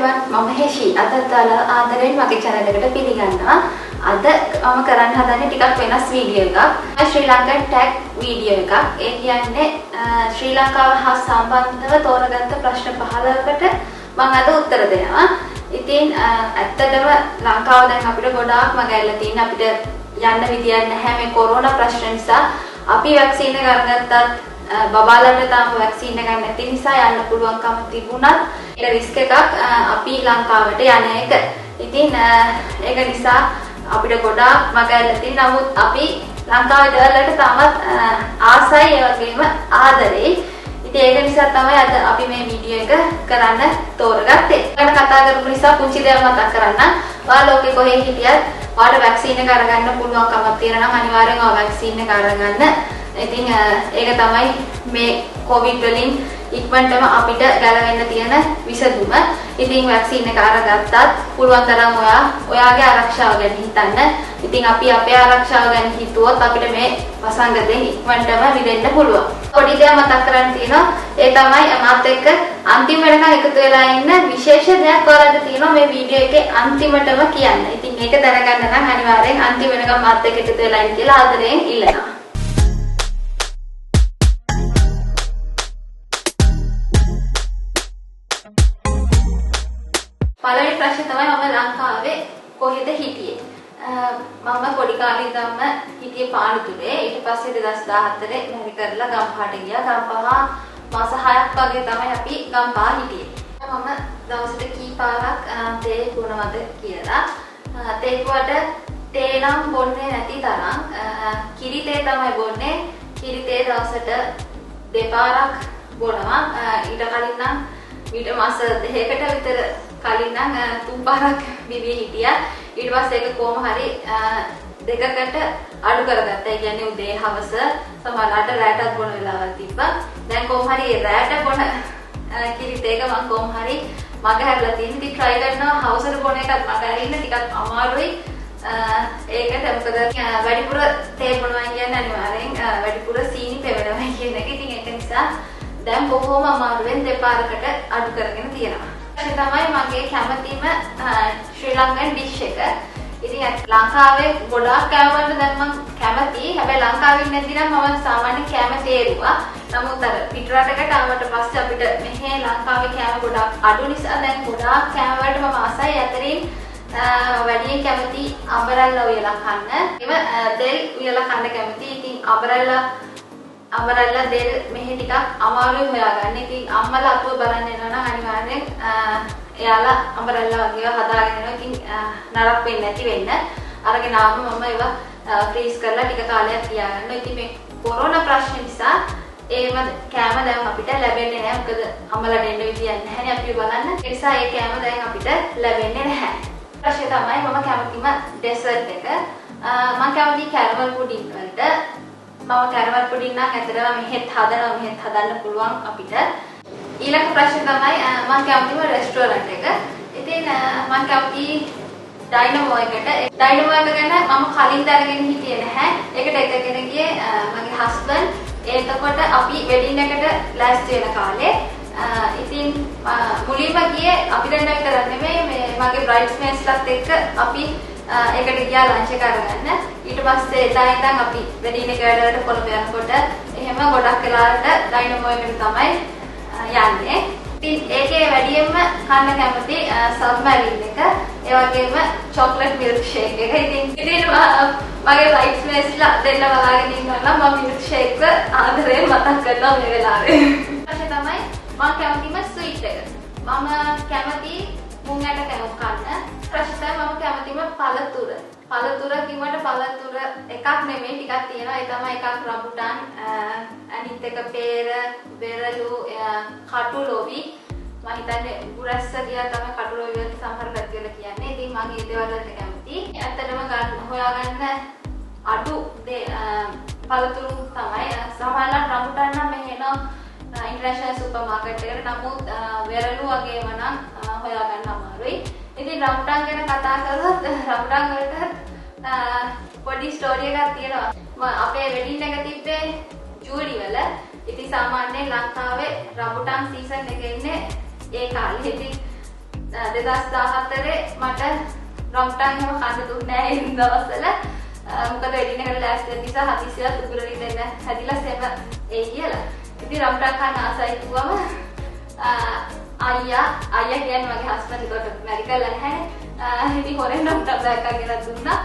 everyone, මම හෙෂි අදත් ආදරෙන් මගේ channel එකට පිළිගන්නවා. අද මම කරන්න හදන්නේ ටිකක් වෙනස් වීඩියෝ එකක්. ශ්‍රී ලංකන් ටැග් වීඩියෝ එකක්. ඒ කියන්නේ ශ්‍රී ලංකාව හා සම්බන්ධව තෝරගත්ත ප්‍රශ්න 15කට මම අද උත්තර දෙනවා. ඉතින් ඇත්තටම ලංකාව දැන් අපිට ගොඩාක් මගහැරලා තියෙන අපිට යන්න විදියක් නැහැ මේ කොරෝනා ප්‍රශ්න නිසා. අපි වැක්සින් එක අරගත්තත් බබාලන්ට තාම වැක්සින් එක නැති නිසා යන්න පුළුවන්කම තිබුණත් ඒක රිස්ක් එකක් අපි ලංකාවට යන එක. ඉතින් ඒක නිසා අපිට ගොඩාක් මගහැරලා තියෙන නමුත් අපි ලංකාවේ දවල්වලට තාමත් ආසයි ඒ වගේම ආදරෙයි. ඉතින් ඒක නිසා තමයි අද අපි මේ වීඩියෝ එක කරන්න තෝරගත්තේ. ගැන කතා කරපු නිසා පුංචි දෙයක් මතක් කරන්න. ඔයා ලෝකේ කොහේ හිටියත් ඔයාලට වැක්සින් එක අරගන්න පුළුවන්කමක් තියෙනවා නම් අනිවාර්යෙන් ඔයා වැක්සින් එක අරගන්න. ඉතින් ඒක තමයි මේ කොවිඩ් වලින් ඉක්මනටම අපිට ගැලවෙන්න තියෙන විසඳුම. ඉතින් වැක්සින් එක අරගත්තත් පුළුවන් තරම් ඔයාගේ ආරක්ෂාව ගැන හිතන්න. ඉතින් අපි අපේ ආරක්ෂාව ගැන හිතුවොත් අපිට මේ වසංගතයෙන් ඉක්මනටම මිදෙන්න පුළුවන්. පොඩි දෙයක් මතක් කරන්න තියෙනවා. ඒ තමයි මාත් එක්ක අන්තිම වෙනකන් එකතු වෙලා ඉන්න විශේෂ දෙයක් ඔයාලට තියෙනවා මේ වීඩියෝ එකේ අන්තිමටම කියන්න. ඉතින් ඒක දැනගන්න නම් අනිවාර්යෙන් අන්තිම වෙනකන් මාත් එක්ක එකතු වෙලා ඉන්න කියලා ආදරයෙන් ඉල්ලනවා. පළවෙනි ප්‍රශ්නේ තමයි මම ලංකාවේ කොහෙද හිටියේ? මම පොඩි කාලේ ඉඳන්ම හිටියේ පානතුරේ. ඊට පස්සේ 2014 මැරි කරලා ගම්පහට ගියා. ගම්පහ මාස 6ක් වගේ තමයි අපි ගම්පහ හිටියේ. මම දවසට කී පාරක් තේ බොනවද කියලා. තේකුවට තේ නම් බොන්නේ නැති තරම් කිරි තේ තමයි බොන්නේ. කිරි තේ දවසට දෙපාරක් බොනවා. ඊට කලින් නම් ඊට මාස 2කට විතර කලින් නම් 3 පාරක් බිබී හිටියා. ඊට පස්සේ ඒක කොහොම හරි දෙකකට අඩු කරගත්තා. ඒ කියන්නේ උදේ හවස සමහරවිට රැටත් බොන වෙලාවක් තිබ්බා. දැන් කොහොම හරි රැට බොන කිරිත එක මම කොහොම හරි මගහැරලා තියෙන. ඉතින් try කරනවා හවසට බොන එකත් මගහැරින්න ටිකක් අමාරුයි. ඒකට මොකද වැඩිපුර තේ බොනවා කියන්නේ අනිවාර්යෙන් වැඩිපුර සීනි පෙවෙනවා කියන එක. ඉතින් ඒක නිසා දැන් බොහොම අමාරුවෙන් දෙපාරකට අඩු කරගෙන තියෙනවා. ඒ තමයි මගේ කැමැතිම ශ්‍රී ලංකන් ඩිෂ් එක. ඉතින් ලංකාවේ ගොඩාක් කෑමවලට දැන් මම කැමතියි. හැබැයි ලංකාවේ නැති නම් මම සාමාන්‍ය කෑම තේරුවා. නමුත් අර පිටරටකට ආවට පස්සේ අපිට මෙහේ ලංකාවේ කෑම ගොඩාක් අඩු නිසා දැන් ගොඩාක් කෑම වලට මම ආසයි. අතරින් වැඩියෙන් කැමති අඹරැල්ලා උයලා කන්න. ඒව දෙල් උයලා කන්න කැමතියි. ඉතින් අඹරැල්ලා දෙල් මෙහි ටිකක් අමාරුයි හොයාගන්න. ඉතින් අම්මලා අතුව බලන්න එනවා නම් අනිවාර්යෙන් එයාලා අඹරැල්ලා වගේ හදාගෙන එනවා. ඉතින් නරක වෙන්නේ නැති වෙන්න අරගෙන ආවම මම ඒවා ෆ්‍රීස් කරලා ටික කාලයක් තියාගන්නවා. ඉතින් මේ කොරෝනා ප්‍රශ්න නිසා ඒව කෑම දැන් අපිට ලැබෙන්නේ නැහැ. මොකද අම්මලා දෙන්න විදියක් නැහැනේ අපි බලන්න. ඒ නිසා ඒ කෑම දැන් අපිට ලැබෙන්නේ නැහැ. ප්‍රශ්නේ තමයි මම කැමතිම ඩෙසර්ට් එක. මම කැමති කැරමල් පුඩින් වලට. මම කැරමල් පුඩින් නම් ඇත්තටම මෙහෙත් හදන්න පුළුවන් අපිට. ඊළඟ ප්‍රශ්නේ තමයි මම කැමතිම රෙස්ටෝරන්ට් එක. ඉතින් මම කැමති ඩයිනමෝ එකට. ඩයිනමෝ එක ගැන මම කලින් දැනගෙන හිටියේ නැහැ. ඒකට එකගෙන ගියේ මගේ හස්බන්ඩ්. එතකොට අපි වෙඩින් එකට ලෑස්ති වෙන කාලේ ඉතින් මුලින්ම ගියේ අපි දෙන්න විතර නෙමෙයි මේ මගේ බ්‍රයිඩ්ස්මේඩ්ස්ලාත් එක්ක අපි ඒකට ගියා ලන්ච් එක අරගන්න. ඊට පස්සේ එදා ඉඳන් අපි වෙඩින් එක වැඩවලට කොළඹ යනකොට එහෙම ගොඩක් වෙලාවට ඩයිනමෝ එකට තමයි යන්නේ. ඉතින් ඒකේ වැඩියෙන්ම කන්න කැමති සබ්මැරින් එක. ඒ වගේම චොක්ලට් මිල්ක් ෂේක් එක. ඉතින් මගේ බ්‍රයිඩ්ස්මේඩ්ස්ලා දෙන්න බලාගෙන ඉන්නවා නම් මම මිල්ක් ෂේක් ආදරයෙන් මතක් කරනවා මේ වෙලාවේ. ඊට තමයි මම කැමතිම ස්වීට් එක. මම කැමති මුං ඇට කෑම කන්න. ප්‍රශ්නේ මම කැමතිම පළතුර. පළතුර කිව්වට පළතුර එකක් නෙමෙයි ටිකක් තියෙනවා. ඒ තමයි එකක් රඹුටන් අනිත් එක පේර, බෙරළු, කටුලොවි. මම හිතන්නේ උගුරස්ස කියලා තමයි කටුලොවි වලට සමහර පැතිවල කියන්නේ. ඉතින් මම ඒ දේවල් වලට කැමතියි. ඇත්තටම හොයාගන්න අඩු පළතුරු තමයි. සමහරවිට රඹුටන් නම් මෙහෙනවා ඉන්ටර්නැෂනල් සුපර් මාකට් එකට. නමුත් වෙරළු වගේම නම් හොයාගන්න අමාරුයි. ඉතින් රඹුටන් ගැන කතා කරලා රඹුටන් වලට පොඩි ස්ටෝරි එකක් තියෙනවා. අපේ වෙඩින් එක තිබ්බේ ජූලි වල. ඉතින් සාමාන්‍යයෙන් ලංකාවේ රඹුටන් සීසන් එක ඉන්නේ ඒ කාලේ. ඉතින් 2014 මට රම්ටන් එහෙම කන්න දුන්නේ නැහැ ඒ දවස්වල. මොකද වෙඩින් එකට ලෑස්ති වෙන නිසා හදිසියක් උගුරලි දෙන්න හැදිලා සෙම ඒ කියලා. ඉතින් රම්ටන් කන්න ආසයි කිව්වම අයියා කියන්නේ මගේ හස්බන්ඩ් කොට මැරි කරලා නැහැ. ඉතින් හොරෙන් රම්ටන් බෑග් එකක් ගෙනත් දුන්නා.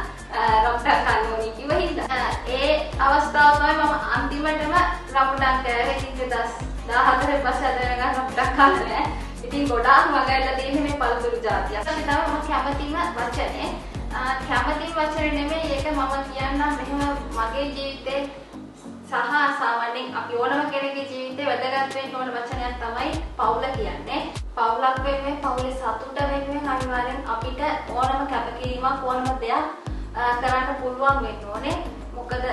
රම්ටන් කන්න ඕනි කිව්ව හින්දා. ඒ අවස්ථාව තමයි මම අන්තිමටම රම්ටන් කෑවේ. ඉතින් 2014 පස්සේ අද වෙනකන් රම්ටන් කන්නේ නැහැ. ඉතින් ගොඩාක් මගහැරලා තියෙන්නේ මේ පළතුරු జాතිය. ඒක තමයි මම කැමතිම වචනේ. කැමතිම වචනේ නෙමෙයි ඒක මම කියන්නම් මෙහෙම මගේ ජීවිතේ සහ සාමාන්‍යයෙන් අපි ඕනම කෙනෙකුගේ ජීවිතේ වැදගත් වෙන්න ඕන වචනයක් තමයි පවුල කියන්නේ. පවුලක් වෙන්නේ පවුලේ සතුට වෙන්නේ අනිවාර්යෙන් අපිට ඕනම කැපකිරීමක් ඕනම දෙයක් කරන්න පුළුවන් වෙන්න ඕනේ. මොකද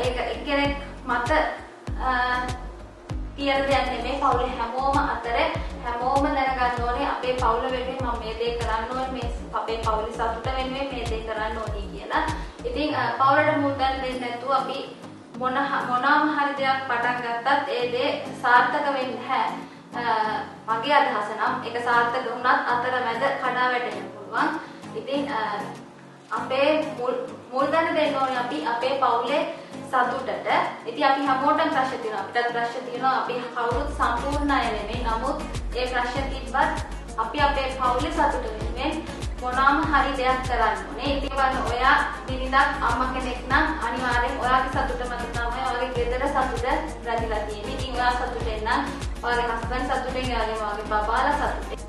ඒක එක්කෙනෙක් මත කියන දෙයක් නෙමෙයි පවුලේ හැමෝම අතර හැමෝම දැනගන්න ඕනේ අපේ පවුල වෙනුවෙන් මම මේ දේ කරන්න ඕනේ මේ අපේ පවුලේ සතුට වෙනුවෙන් මේ දේ කරන්න ඕනේ කියලා. ඉතින් පවුලට මුල් තැන දෙන්න නැතුව අපි මොනවාම හරි දෙයක් පටන් ගත්තත් ඒ දේ සාර්ථක වෙන්නේ නැහැ. මගේ අදහස නම් ඒක සාර්ථක වුණත් අතරමැද කඩා වැටෙන්න පුළුවන්. ඉතින් අපේ මුල් තැන දෙන්න ඕනේ අපි අපේ පවුලේ සතුටට. ඉතින් අපි හැමෝටම ප්‍රශ්න තියෙනවා. අපිටත් ප්‍රශ්න තියෙනවා. අපි කවුරුත් සම්පූර්ණ අය නෙමෙයි. නමුත් ඒ ප්‍රශ්න තිබ්බත් අපි අපේ පවුලේ සතුට වෙනුවෙන් මොනවාම හරි දෙයක් කරන්න ඕනේ. ඉතින් බලන්න ඔයා දිනක් අම්මා කෙනෙක් නම් අනිවාර්යෙන් ඔයාගේ සතුට මත තමයි ඔයාගේ ගෙදර සතුට රැඳිලා තියෙන්නේ. ඉතින් ඔයා සතුටෙන් නම් ඔයාගේ හස්බන්ඩ් සතුටෙන් ඔයාගේ බබාලා සතුටෙන්.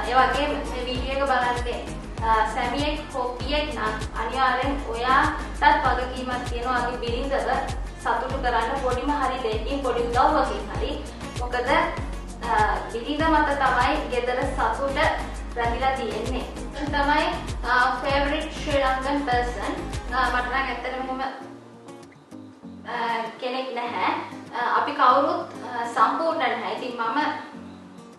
ඒ වගේම මේ වීඩියෝ එක බලන්නේ සැමියෙක් හොපියෙක් නම් අනිවාර්යෙන් ඔයාටත් වගකීමක් තියෙනවා ඔයාගේ බිරිඳව සතුටු කරන්න පොඩිම හරි දෙයකින් පොඩි උදව්වකින් හරි. මොකද බිරිඳ මත තමයි ගෙදර සතුට රැඳිලා තියෙන්නේ. තමයි favorite Sri Lankan person. මට නම් ඇත්තටම කෙනෙක් නැහැ. අපි කවුරුත් සම්පූර්ණ නැහැ. ඉතින් මම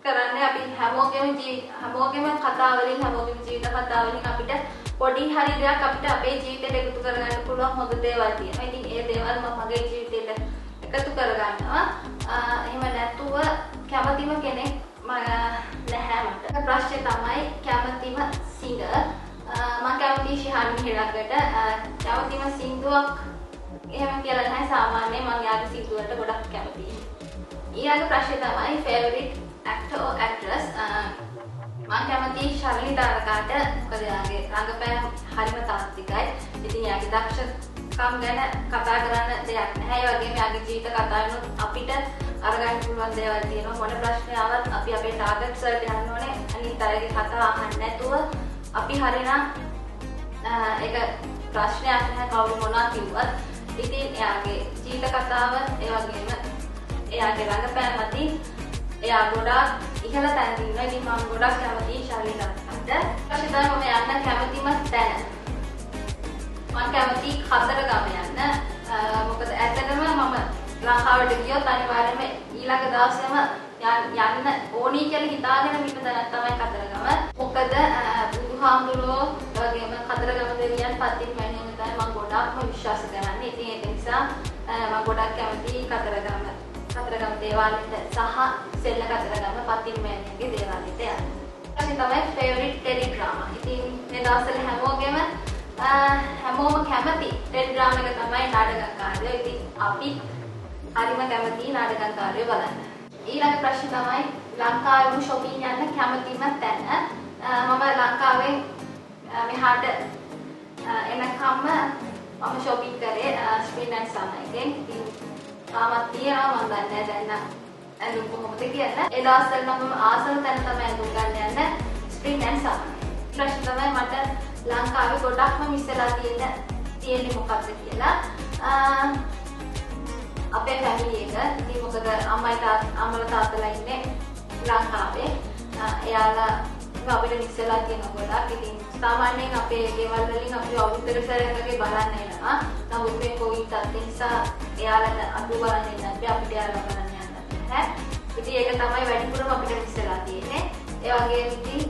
කරන්නේ අපි හැමෝගෙම කතා වලින් හැමෝගෙම ජීවිත කතා වලින් අපිට පොඩි හරි දෙයක් අපිට අපේ ජීවිතේට එකතු කරගන්න පුළුවන් හොඳ දේවල් තියෙනවා. ඉතින් ඒ දේවල් මම මගේ ජීවිතේට එකතු කරගන්නවා. එහෙම නැතුව කැමතිම කෙනෙක් නැහැ මට. ප්‍රශ්නේ තමයි කැමතිම සිංගර්. මම කැමති ශිහාන් මිහිරකට. කැමතිම සින්දුවක් එහෙම කියලා නැහැ. සාමාන්‍යයෙන් මම යාගේ සින්දුවට ගොඩක් කැමතියි. ඊළඟ ප්‍රශ්නේ තමයි favorite actor or actress. මම කැමති ශර්ලි තාරකාට. මොකද යාගේ රංගපෑම හරිම තාත්විකයි. ඉතින් යාගේ දක්ෂකම් ගැන කතා කරන්න දෙයක් නැහැ. ඒ වගේම යාගේ ජීවිත කතාවනොත් අපිට අරගන්න පුළුවන් දේවල් තියෙනවා. මොන ප්‍රශ්න ආවත් අපි අපේ ටාගට්ස් වලට යන්න ඕනේ. අනිත් අයගේ කතා අහන්න නැතුව අපි හරිනම් ඒක ප්‍රශ්නයක් නැහැ කවුරු මොනවා කිව්වත්. ඉතින් එයාගේ ජීවිත කතාව ඒ වගේම එයාගේ රංගපෑම මතින් එයා ගොඩාක් ඉහළ තැනක ඉන්නවා. ඉතින් මම ගොඩක් කැමතියි ශාලි තාරකාට. ඊට පස්සේ තමයි මම යන්න කැමතිම තැන. මම කැමති කතරගම යන්න. මොකද ඇත්තටම මම ලංකාවට ගියොත් අනිවාර්යයෙන්ම ඊළඟ දවසේම යන්න ඕනි කියලා හිතාගෙන ඉන්න තැනක් තමයි කතරගම. මොකද බුදුහාමුදුරුවෝ වගේම කතරගම දෙවියන් පත්තින් මැනීම තමයි මම ගොඩාක්ම විශ්වාස කරන්නේ. ඉතින් ඒක නිසා මම ගොඩක් කැමතියි කතරගම දේවාලයට සහ සෙල්ල කතරගම පත්තින් මැනීමගේ දේවාලයට යන්න. ඊට තමයි ෆේවරිට් ටෙලි ඩ්‍රාමා. ඉතින් මේ දවස්වල හැමෝම කැමති ටෙලි ඩ්‍රාමා එක තමයි නාටකකාරයෝ. ඉතින් අපි හරිම කැමතියි නාටකකාරයෝ බලන්න. ඊළඟ ප්‍රශ්නේ තමයි ලංකාවේ shopping යන්න කැමතිම තැන. මම ලංකාවෙන් මෙහාට එනකම්ම මම shopping කරේ Spring and Summer එකෙන්. ඉතින් තාමත් තියෙනවා මම දන්නේ දැන් ඇඳුම් කොහොමද කියලා. ඒ දවස්වල මම ආසන තැන තමයි ඇඳුම් ගන්න යන්න Spring and Summer. ප්‍රශ්නේ තමයි මට ලංකාවේ ගොඩක්ම මිස් වෙලා තියෙන්නේ මොකක්ද කියලා. අපේ ෆැමිලි එක. ඉතින් මොකද අම්මලා තාත්තලා ඉන්නේ ලංකාවේ. එයාලා අපිට මිස් වෙලා තියෙන ගොඩක්. ඉතින් සාමාන්‍යයෙන් අපේ ගෙවල් වලින් අපි අවුරුද්දකට සැරයක් වගේ බලන්න එනවා. නමුත් මේ කොවිඩ් තත්ත්ව නිසා එයාලට අපි බලන්න ඉන්න අපිට එයාලා බලන්න යන්න බැහැ. ඉතින් ඒක තමයි වැඩිපුරම අපිට මිස් වෙලා තියෙන්නේ. ඒ වගේම ඉතින්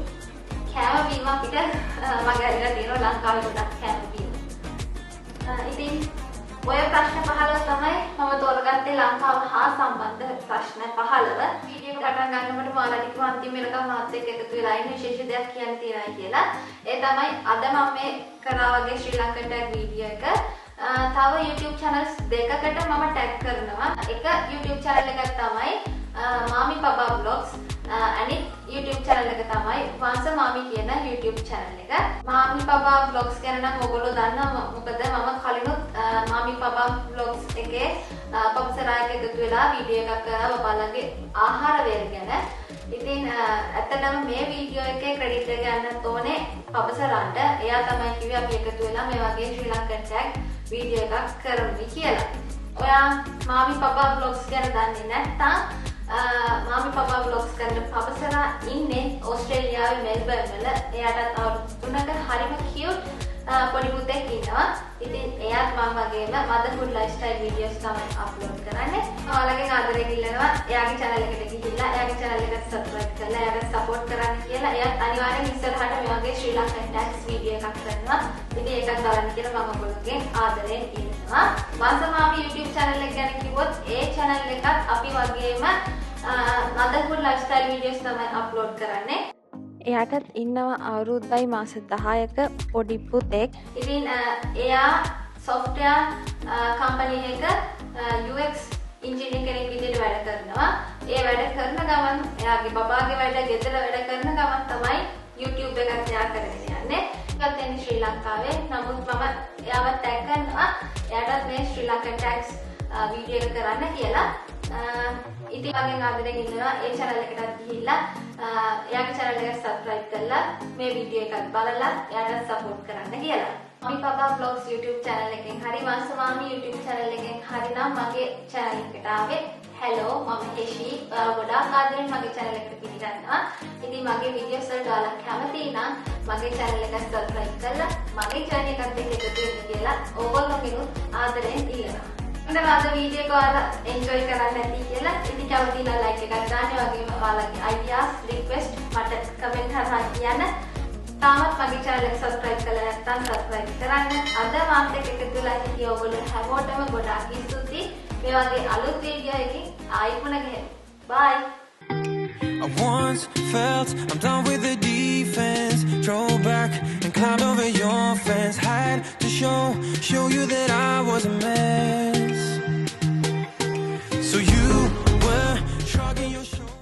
කෑම බීම අපිට මගහැරිලා තියෙනවා ලංකාවේ ගොඩක් කෑම බීම. ඉතින් ඔය ප්‍රශ්න 15 තමයි මම තෝරගත්තේ ලංකාව හා සම්බන්ධ ප්‍රශ්න 15. වීඩියෝ පටන් ගන්නකොට මාලා ටික අන්තිම වෙනකම් මාත් එක්ක එකතු වෙලා ඉන්න විශේෂ දෙයක් කියන්න තියෙනවා කියලා. ඒ තමයි අද මම මේ කරා වගේ ශ්‍රී ලංකන් ටැග් වීඩියෝ එක. තව YouTube channels දෙකකට මම ටැග් කරනවා. එක YouTube channel එකක් තමයි මාමි පබා vlogs. අනිත් YouTube channel එක තමයි වංශ මාමි කියන YouTube channel එක. මාමි පබා vlogs ගැන නම් ඔයගොල්ලෝ දන්නවා. මොකද මම කලිනුත් මාමි පබා vlogs එකේ පබසරායක එකතු වෙලා වීඩියෝ එකක් කරා බබාලගේ ආහාර වේල ගැන. ඉතින් ඇත්තටම මේ වීඩියෝ එකේ ක්‍රෙඩිට් එක ගන්නත් ඕනේ පබසරාන්ට. එයා තමයි කිව්වේ අපි එකතු වෙලා මේ වගේ ශ්‍රී ලංකන් ටැග් වීඩියෝ එකක් කරමු කියලා. ඔයා මාමි පබා vlogs ගැන දන්නේ නැත්නම් මාමි පබා vlogs කරන පබසරා ඉන්නේ ඕස්ට්‍රේලියාවේ මෙල්බර්න් වල. එයාටත් අවුරුදු 3ක හරිම කියුට් පොඩි පුතෙක් ඉන්නවා. ඉතින් එයාත් මම වගේම motherhood lifestyle videos තමයි අප්ලෝඩ් කරන්නේ. ඔයාලගෙන් ආදරයෙන් ඉල්ලනවා එයාගේ channel එකට ගිහිල්ලා එයාගේ channel එකට subscribe කරලා එයාට support කරන්න කියලා. එයාත් අනිවාර්යෙන් ඉස්සරහට මේ වගේ ශ්‍රී ලංකන් ටැග්ස් වීඩියෝ එකක් කරනවා. ඉතින් ඒකත් බලන්න කියලා මම ඔයගොල්ලෝගෙන් ආදරයෙන් ඉල්ලනවා. වංශමාමි YouTube channel එක ගැන කිව්වොත් ඒ channel එකත් අපි වගේම motherhood lifestyle videos තමයි අප්ලෝඩ් කරන්නේ. එයාටත් ඉන්නවා අවුරුද්දයි මාස 10ක පොඩි පුතෙක්. ඉතින් එයා software company එක UX engineer කෙනෙක් විදිහට වැඩ කරනවා. ඒ වැඩ කරන ගමන් එයාගේ බබාගේ වැඩ ගෙදර වැඩ කරන ගමන් තමයි YouTube එකක් එයා කරගෙන යන්නේ. ඒකත් එන්නේ ශ්‍රී ලංකාවේ. නමුත් මම එයාව ටැග් කරනවා. එයාටත් මේ ශ්‍රී ලංකන් ටැග්ස් වීඩියෝ එක කරන්න කියලා. ඉතින් මගෙන් ආදරයෙන් ඉන්නවා ඒ channel එකටත් ගිහිල්ලා එයාගේ channel එක subscribe කරලා මේ වීඩියෝ එකත් බලලා එයාට support කරන්න කියලා. මාමි පබා vlogs YouTube channel එකෙන් හරි වංශමාමි YouTube channel එකෙන් හරි නම් මගේ channel එකට ආවේ. hello මම හෙෂි. ගොඩාක් ආදරෙන් මගේ channel එකට පිළිගන්නවා. ඉතින් මගේ videos වලට ඔයාලා කැමති නම් මගේ channel එක subscribe කරලා මගේ channel එකත් එක්ක එකතු වෙන්න කියලා ඕගොල්ලෝගෙනුත් ආදරෙන් ඉල්ලනවා. අද වීඩියෝ එක ඔයාලා එන්ජොයි කරන්න ඇති කියලා. ඉතින් කැමති නම් ලයික් එකක් දාන්න. ඒ වගේම ඔයාලගේ ideas request මට කමෙන්ට් හරහා කියන්න. තාමත් මගේ channel එක subscribe කරලා නැත්නම් subscribe කරන්න. අද මාත් එක්ක එකතු වෙලා හිටිය ඔයගොල්ලෝ හැමෝටම ගොඩාක් ස්තුතියි. මේ වගේ අලුත් වීඩියෝ එකකින් ආයෙත් මුණ ගැහෙමු. bye. I once felt I'm done with the defense. Drove back and climbed over your fence. Had to show you that I was a man.